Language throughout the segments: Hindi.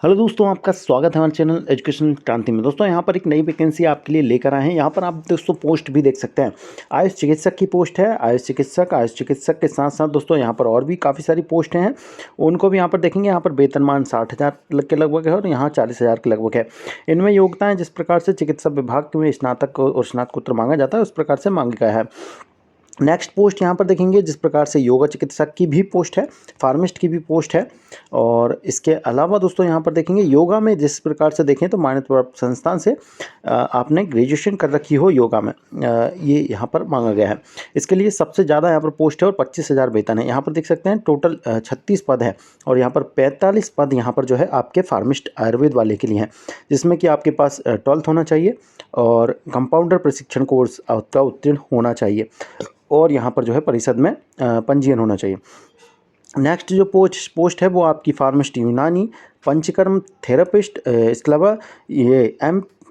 हेलो दोस्तों, आपका स्वागत है हमारे चैनल एजुकेशन क्रांति में। दोस्तों यहाँ पर एक नई वैकेंसी आपके लिए लेकर आए हैं। यहाँ पर आप दोस्तों पोस्ट भी देख सकते हैं। आयुष चिकित्सक की पोस्ट है। आयुष चिकित्सक के साथ साथ दोस्तों यहाँ पर और भी काफ़ी सारी पोस्टें हैं, उनको भी यहाँ पर देखेंगे। यहाँ पर वेतनमान 60,000 के लगभग है और यहाँ 40,000 के लगभग है। इनमें योग्यताएँ जिस प्रकार से चिकित्सा विभाग में स्नातक और स्नातकोत्तर मांगा जाता है उस प्रकार से मांगा गया है। नेक्स्ट पोस्ट यहाँ पर देखेंगे जिस प्रकार से योगा चिकित्सक की भी पोस्ट है, फार्मिस्ट की भी पोस्ट है। और इसके अलावा दोस्तों यहाँ पर देखेंगे योगा में जिस प्रकार से देखें तो मान्यता प्राप्त संस्थान से आपने ग्रेजुएशन कर रखी हो योगा में, ये यहाँ पर मांगा गया है। इसके लिए सबसे ज़्यादा यहाँ पर पोस्ट है और 25,000 वेतन है। यहाँ पर देख सकते हैं टोटल 36 पद है और यहाँ पर 45 पद यहाँ पर जो है आपके फार्मिस्ट आयुर्वेद वाले के लिए हैं, जिसमें कि आपके पास 12th होना चाहिए और कंपाउंडर प्रशिक्षण कोर्स का उत्तीर्ण होना चाहिए और यहाँ पर जो है परिषद में पंजीयन होना चाहिए। नेक्स्ट जो पोस्ट है वो आपकी फार्मिस्ट यूनानी पंचकर्म थेरेपिस्ट, इसके अलावा ये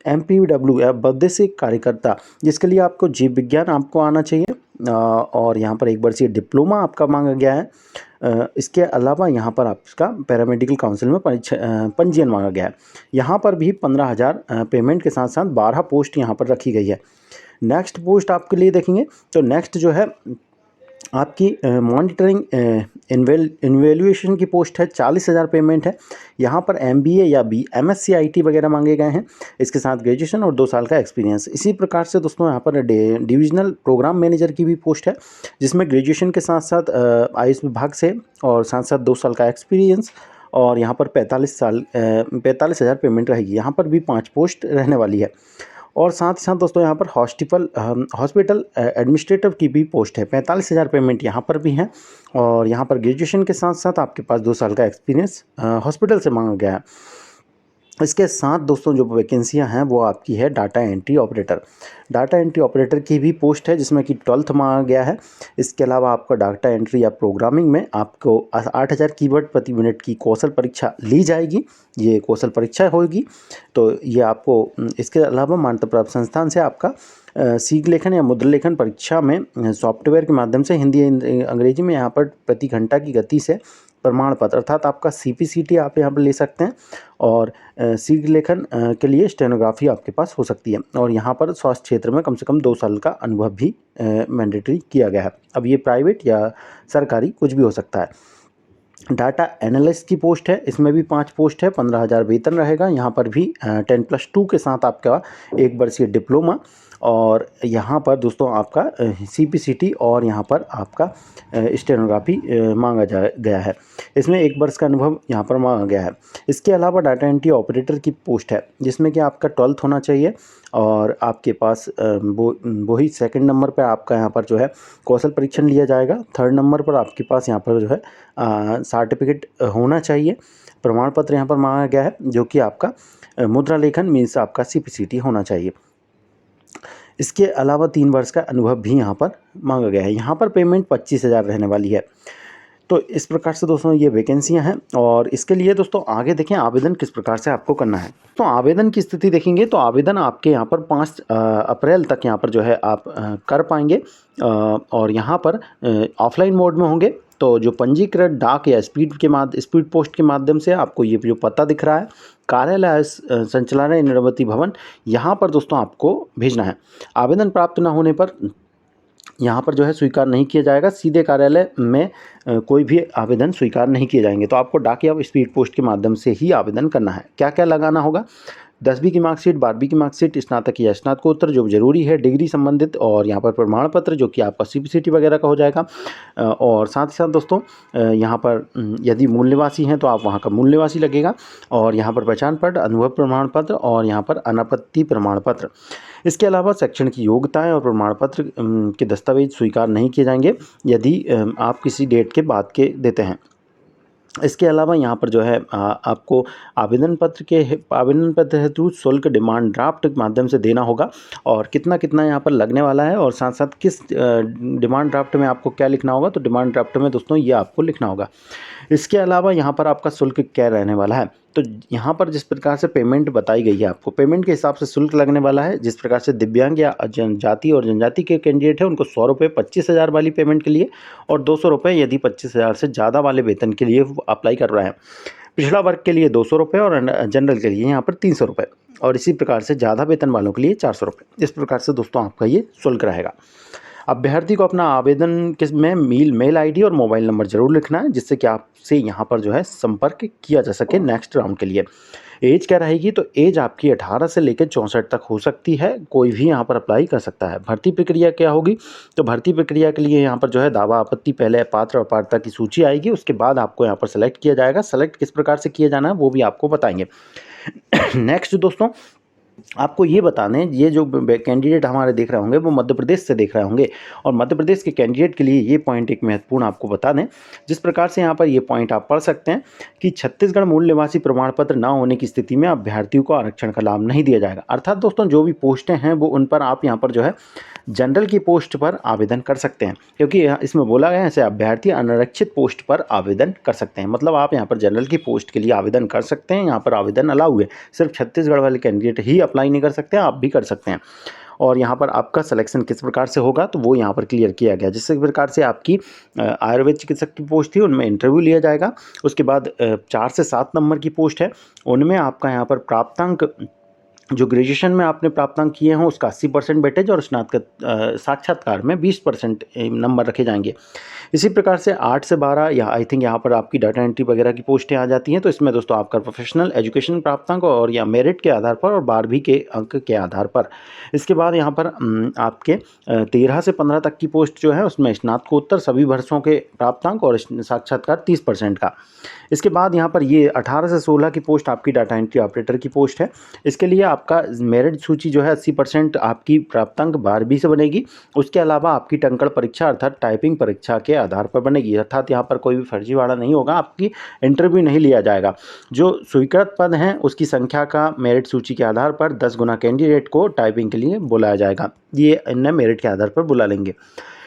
MPW वैदेशिक कार्यकर्ता, जिसके लिए आपको जीव विज्ञान आपको आना चाहिए और यहाँ पर 1 वर्षीय डिप्लोमा आपका मांगा गया है। इसके अलावा यहाँ पर आपका पैरामेडिकल काउंसिल में पंजीयन मांगा गया है। यहाँ पर भी 15,000 पेमेंट के साथ साथ 12 पोस्ट यहाँ पर रखी गई है। नेक्स्ट पोस्ट आपके लिए देखेंगे तो नेक्स्ट जो है आपकी मॉनिटरिंग इन्वेल्यूएशन की पोस्ट है। 40,000 पेमेंट है। यहाँ पर MBA या MSc IT वगैरह मांगे गए हैं, इसके साथ ग्रेजुएशन और 2 साल का एक्सपीरियंस। इसी प्रकार से दोस्तों यहाँ पर डिविजनल प्रोग्राम मैनेजर की भी पोस्ट है, जिसमें ग्रेजुएशन के साथ साथ आयुष विभाग से और साथ साथ 2 साल का एक्सपीरियंस और यहाँ पर 45,000 पेमेंट रहेगी। यहाँ पर भी 5 पोस्ट रहने वाली है। और साथ ही साथ दोस्तों यहाँ पर हॉस्पिटल एडमिनिस्ट्रेटिव की भी पोस्ट है। 45,000 पेमेंट यहाँ पर भी है और यहाँ पर ग्रेजुएशन के साथ साथ आपके पास 2 साल का एक्सपीरियंस हॉस्पिटल से मांगा गया है। इसके साथ दोस्तों जो वैकेंसियां हैं वो आपकी है डाटा एंट्री ऑपरेटर की भी पोस्ट है, जिसमें कि 12th मांगा गया है। इसके अलावा आपका डाटा एंट्री या प्रोग्रामिंग में आपको 8,000 कीवर्ड प्रति मिनट की कौशल परीक्षा ली जाएगी। ये कौशल परीक्षा होगी तो ये आपको इसके अलावा मान्यता प्राप्त संस्थान से आपका सीख लेखन या मुद्रा लेखन परीक्षा में सॉफ्टवेयर के माध्यम से हिंदी अंग्रेजी में यहाँ पर प्रति घंटा की गति से प्रमाण पत्र अर्थात आपका CPCT आप यहाँ पर ले सकते हैं और सीख लेखन के लिए स्टेनोग्राफी आपके पास हो सकती है। और यहाँ पर स्वास्थ्य क्षेत्र में कम से कम 2 साल का अनुभव भी मैंडेटरी किया गया है। अब ये प्राइवेट या सरकारी कुछ भी हो सकता है। डाटा एनालिस्ट की पोस्ट है, इसमें भी 5 पोस्ट है। 15,000 वेतन रहेगा। यहाँ पर भी 10+2 के साथ आपका 1 वर्षीय डिप्लोमा और यहाँ पर दोस्तों आपका CPCT और यहाँ पर आपका स्टेनोग्राफी मांगा गया है। इसमें 1 वर्ष का अनुभव यहाँ पर मांगा गया है। इसके अलावा डाटा एंट्री ऑपरेटर की पोस्ट है, जिसमें कि आपका 12th होना चाहिए और आपके पास वही 2nd नंबर पर आपका यहाँ पर जो है कौशल परीक्षण लिया जाएगा। 3rd नंबर पर आपके पास यहाँ पर जो है सर्टिफिकेट होना चाहिए। प्रमाण पत्र यहाँ पर मांगा गया है, जो कि आपका मुद्रा लेखन मीन्स आपका CPCT होना चाहिए। इसके अलावा 3 वर्ष का अनुभव भी यहाँ पर मांगा गया है। यहाँ पर पेमेंट 25,000 रहने वाली है। तो इस प्रकार से दोस्तों ये वैकेंसियाँ हैं और इसके लिए दोस्तों आगे देखें आवेदन किस प्रकार से आपको करना है। तो आवेदन की स्थिति देखेंगे तो आवेदन आपके यहाँ पर 5 अप्रैल तक यहाँ पर जो है आप कर पाएंगे और यहाँ पर ऑफलाइन मोड में होंगे। तो जो पंजीकृत डाक या स्पीड पोस्ट के माध्यम से आपको ये जो पता दिख रहा है कार्यालय संचालनालय निर्वती भवन, यहाँ पर दोस्तों आपको भेजना है। आवेदन प्राप्त न होने पर यहाँ पर जो है स्वीकार नहीं किया जाएगा। सीधे कार्यालय में कोई भी आवेदन स्वीकार नहीं किए जाएंगे। तो आपको डाक या स्पीड पोस्ट के माध्यम से ही आवेदन करना है। क्या क्या लगाना होगा? 10वीं की मार्कशीट, 12वीं की मार्कशीट, स्नातक या स्नातकोत्तर जो जरूरी है, डिग्री संबंधित और यहाँ पर प्रमाण पत्र जो कि आपका CPCT वगैरह का हो जाएगा। और साथ ही साथ दोस्तों यहाँ पर यदि मूल निवासी हैं तो आप वहाँ का मूल निवासी लगेगा और यहाँ पर पहचान पत्र, अनुभव प्रमाण पत्र और यहाँ पर अनापत्ति प्रमाण पत्र। इसके अलावा शैक्षणिक योग्यताएं और प्रमाण पत्र के दस्तावेज स्वीकार नहीं किए जाएंगे यदि आप किसी डेट के बाद के देते हैं। इसके अलावा यहाँ पर जो है आपको आवेदन पत्र हेतु शुल्क डिमांड ड्राफ्ट के माध्यम से देना होगा और कितना कितना यहाँ पर लगने वाला है और साथ साथ किस डिमांड ड्राफ्ट में आपको क्या लिखना होगा। तो डिमांड ड्राफ्ट में दोस्तों ये आपको लिखना होगा। इसके अलावा यहाँ पर आपका शुल्क क्या रहने वाला है, तो यहाँ पर जिस प्रकार से पेमेंट बताई गई है आपको पेमेंट के हिसाब से शुल्क लगने वाला है। जिस प्रकार से दिव्यांग या जाति और जनजाति के कैंडिडेट है उनको 100 रुपये 25,000 वाली पेमेंट के लिए और 200 रुपये यदि 25,000 से ज़्यादा वाले वेतन के लिए अप्लाई कर रहा है। पिछड़ा वर्ग के लिए 200 रुपये और जनरल के लिए यहाँ पर 300 रुपये, और इसी प्रकार से ज़्यादा वेतन वालों के लिए 400 रुपये। इस प्रकार से दोस्तों आपका ये शुल्क रहेगा। अभ्यर्थी को अपना आवेदन में मेल आईडी और मोबाइल नंबर जरूर लिखना है, जिससे कि आपसे यहाँ पर जो है संपर्क किया जा सके नेक्स्ट राउंड के लिए। एज क्या रहेगी, तो एज आपकी 18 से लेकर 64 तक हो सकती है, कोई भी यहाँ पर अप्लाई कर सकता है। भर्ती प्रक्रिया क्या होगी, तो भर्ती प्रक्रिया के लिए यहाँ पर जो है दावा आपत्ति, पहले पात्र और पात्रता की सूची आएगी, उसके बाद आपको यहाँ पर सेलेक्ट किया जाएगा। सेलेक्ट किस प्रकार से किया जाना है वो भी आपको बताएंगे। नेक्स्ट दोस्तों आपको ये बता दें, ये जो कैंडिडेट हमारे देख रहे होंगे वो मध्य प्रदेश से देख रहे होंगे, और मध्य प्रदेश के कैंडिडेट के लिए ये पॉइंट एक महत्वपूर्ण आपको बता दें, जिस प्रकार से यहाँ पर ये पॉइंट आप पढ़ सकते हैं कि छत्तीसगढ़ मूल निवासी प्रमाण पत्र न होने की स्थिति में अभ्यर्थियों को आरक्षण का लाभ नहीं दिया जाएगा। अर्थात दोस्तों जो भी पोस्टें हैं वो उन पर आप यहाँ पर जो है जनरल की पोस्ट पर आवेदन कर सकते हैं, क्योंकि इसमें बोला गया है ऐसे अभ्यर्थी अनारक्षित पोस्ट पर आवेदन कर सकते हैं। मतलब आप यहाँ पर जनरल की पोस्ट के लिए आवेदन कर सकते हैं, यहाँ पर आवेदन अलाउ है, सिर्फ छत्तीसगढ़ वाले कैंडिडेट ही अप्लाई नहीं कर सकते हैं, आप भी कर सकते हैं। और यहाँ पर आपका सिलेक्शन किस प्रकार से होगा तो वो यहाँ पर क्लियर किया गया। जिस प्रकार से आपकी आयुर्वेद चिकित्सक की पोस्ट थी उनमें इंटरव्यू लिया जाएगा, उसके बाद 4 से 7 नंबर की पोस्ट है, उनमें आपका यहाँ पर प्राप्तांक जो ग्रेजुएशन में आपने प्राप्तांक किए हैं उसका 80% वेटेज और स्नातक साक्षात्कार में 20% नंबर रखे जाएंगे। इसी प्रकार से 8 से 12 या आई थिंक यहाँ पर आपकी डाटा एंट्री वगैरह की पोस्टें आ जाती हैं, तो इसमें दोस्तों आपका प्रोफेशनल एजुकेशन प्राप्तांक और या मेरिट के आधार पर और 12वीं के अंक के आधार पर। इसके बाद यहाँ पर आपके 13 से 15 तक की पोस्ट जो है उसमें स्नातकोत्तर सभी वर्षों के प्राप्तांक और साक्षात्कार 30% का। इसके बाद यहाँ पर ये 18 से 16 की पोस्ट आपकी डाटा एंट्री ऑपरेटर की पोस्ट है। इसके लिए आपका मेरिट सूची जो है 80% आपकी प्राप्तांक 12वीं से बनेगी। उसके अलावा आपकी टंकण परीक्षा अर्थात टाइपिंग परीक्षा के आधार पर बनेगी, अर्थात यहाँ पर कोई भी फर्जीवाड़ा नहीं होगा, आपकी इंटरव्यू नहीं लिया जाएगा। जो स्वीकृत पद हैं उसकी संख्या का मेरिट सूची के आधार पर 10 गुना कैंडिडेट को टाइपिंग के लिए बुलाया जाएगा, ये इन्हें मेरिट के आधार पर बुला लेंगे।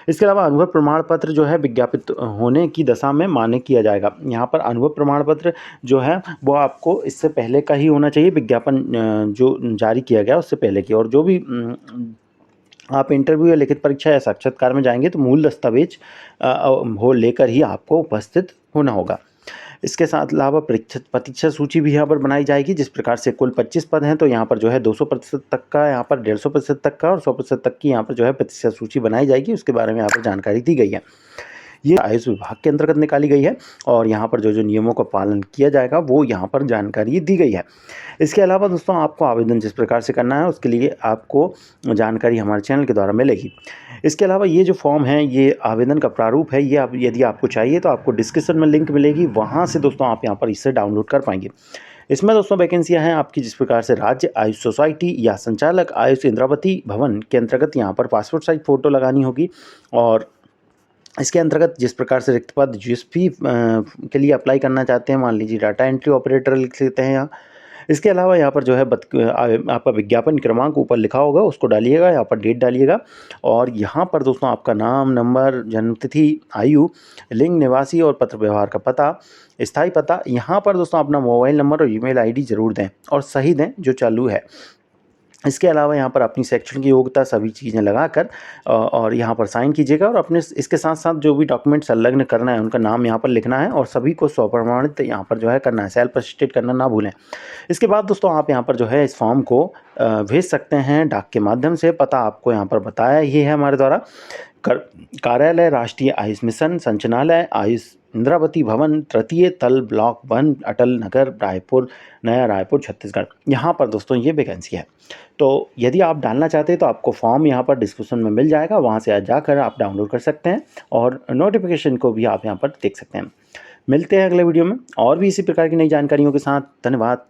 इसके अलावा अनुभव प्रमाण पत्र जो है विज्ञापित होने की दशा में मान्य किया जाएगा। यहाँ पर अनुभव प्रमाण पत्र जो है वो आपको इससे पहले का ही होना चाहिए, विज्ञापन जो जारी किया गया उससे पहले की। और जो भी आप इंटरव्यू या लिखित परीक्षा या साक्षात्कार में जाएंगे तो मूल दस्तावेज हो लेकर ही आपको उपस्थित होना होगा। इसके साथ अलावा प्रतीक्षा सूची भी यहाँ पर बनाई जाएगी, जिस प्रकार से कुल 25 पद हैं तो यहाँ पर जो है 200% तक का, यहाँ पर 150% तक का और 100% तक की यहाँ पर जो है प्रतीक्षा सूची बनाई जाएगी। उसके बारे में यहाँ पर जानकारी दी गई है। ये आयुष विभाग के अंतर्गत निकाली गई है और यहाँ पर जो नियमों का पालन किया जाएगा वो यहाँ पर जानकारी दी गई है। इसके अलावा दोस्तों आपको आवेदन जिस प्रकार से करना है उसके लिए आपको जानकारी हमारे चैनल के द्वारा मिलेगी। इसके अलावा ये जो फॉर्म है ये आवेदन का प्रारूप है, ये आप यदि आपको चाहिए तो आपको डिस्क्रिप्शन में लिंक मिलेगी, वहाँ से दोस्तों आप यहाँ पर इसे डाउनलोड कर पाएंगे। इसमें दोस्तों वैकेंसियां हैं आपकी जिस प्रकार से राज्य आयुष सोसाइटी या संचालक आयुष इंद्रावती भवन के अंतर्गत यहाँ पर पासपोर्ट साइज फ़ोटो लगानी होगी। और इसके अंतर्गत जिस प्रकार से रिक्त पद जीएसपी के लिए अप्लाई करना चाहते हैं, मान लीजिए डाटा एंट्री ऑपरेटर लिख लेते हैं यहाँ। इसके अलावा यहाँ पर जो है आपका विज्ञापन क्रमांक ऊपर लिखा होगा उसको डालिएगा, यहाँ पर डेट डालिएगा और यहाँ पर दोस्तों आपका नाम, नंबर, जन्मतिथि, आयु, लिंग, निवासी और पत्र व्यवहार का पता, स्थायी पता। यहाँ पर दोस्तों अपना मोबाइल नंबर और ईमेल आईडी ज़रूर दें और सही दें जो चालू है। इसके अलावा यहाँ पर अपनी शैक्षणिक योग्यता सभी चीज़ें लगाकर और यहाँ पर साइन कीजिएगा और अपने इसके साथ साथ जो भी डॉक्यूमेंट संलग्न करना है उनका नाम यहाँ पर लिखना है और सभी को स्वप्रमाणित यहाँ पर जो है करना है, सेल्फ अटेस्टेड करना ना भूलें। इसके बाद दोस्तों आप यहाँ पर जो है इस फॉर्म को भेज सकते हैं डाक के माध्यम से। पता आपको यहाँ पर बताया ही है हमारे द्वारा। कार्यालय राष्ट्रीय आयुष मिशन, संचालनालय आयुष इंद्रावती भवन, तृतीय तल, ब्लॉक 1, अटल नगर, रायपुर, नया रायपुर, छत्तीसगढ़। यहाँ पर दोस्तों ये वैकेंसी है। तो यदि आप डालना चाहते हैं तो आपको फॉर्म यहाँ पर डिस्क्रिप्शन में मिल जाएगा, वहाँ से जाकर आप डाउनलोड कर सकते हैं और नोटिफिकेशन को भी आप यहाँ पर देख सकते हैं। मिलते हैं अगले वीडियो में और भी इसी प्रकार की नई जानकारियों के साथ। धन्यवाद।